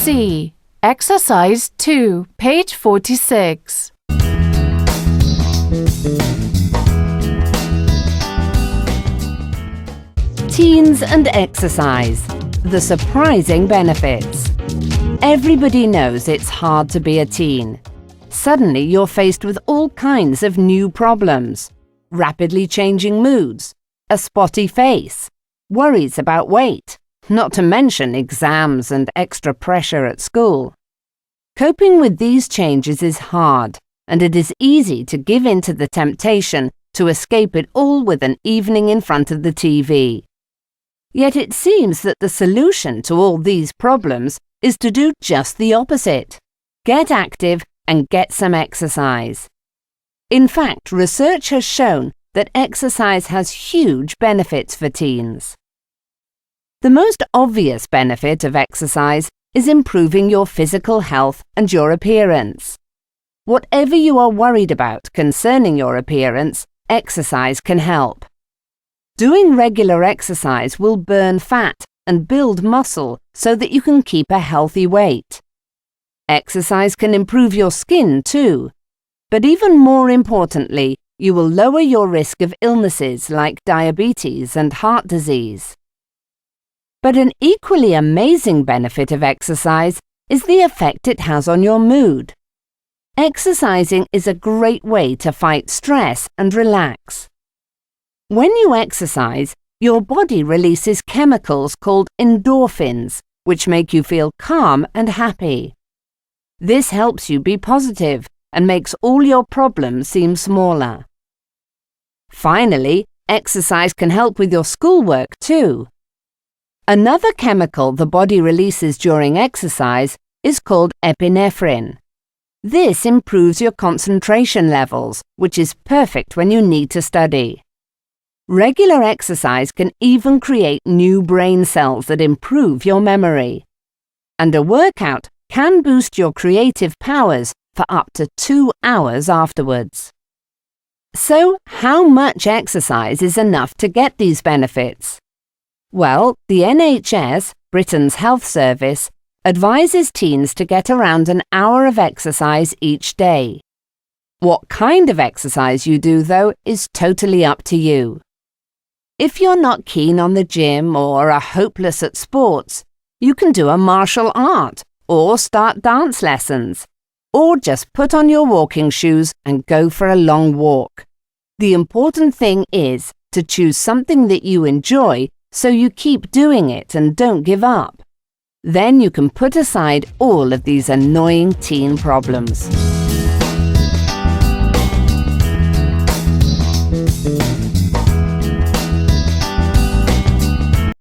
C. Exercise 2, page 46. Teens and exercise. The surprising benefits. Everybody knows it's hard to be a teen. Suddenly you're faced with all kinds of new problems. Rapidly changing moods, a spotty face, worries about weight, not to mention exams and extra pressure at school. Coping with these changes is hard, and it is easy to give in to the temptation to escape it all with an evening in front of the TV. Yet it seems that the solution to all these problems is to do just the opposite. Get active and get some exercise. In fact, research has shown that exercise has huge benefits for teens. The most obvious benefit of exercise is improving your physical health and your appearance. Whatever you are worried about concerning your appearance, exercise can help. Doing regular exercise will burn fat and build muscle so that you can keep a healthy weight. Exercise can improve your skin too, but even more importantly, you will lower your risk of illnesses like diabetes and heart disease. But an equally amazing benefit of exercise is the effect it has on your mood. Exercising is a great way to fight stress and relax. When you exercise, your body releases chemicals called endorphins, which make you feel calm and happy. This helps you be positive and makes all your problems seem smaller. Finally, exercise can help with your schoolwork too. Another chemical the body releases during exercise is called epinephrine. This improves your concentration levels, which is perfect when you need to study. Regular exercise can even create new brain cells that improve your memory. And a workout can boost your creative powers for up to 2 hours afterwards. So, how much exercise is enough to get these benefits? Well, the NHS, Britain's health service, advises teens to get around an hour of exercise each day. What kind of exercise you do, though, is totally up to you. If you're not keen on the gym or are hopeless at sports, you can do a martial art or start dance lessons, or just put on your walking shoes and go for a long walk. The important thing is to choose something that you enjoy so you keep doing it and don't give up. Then you can put aside all of these annoying teen problems.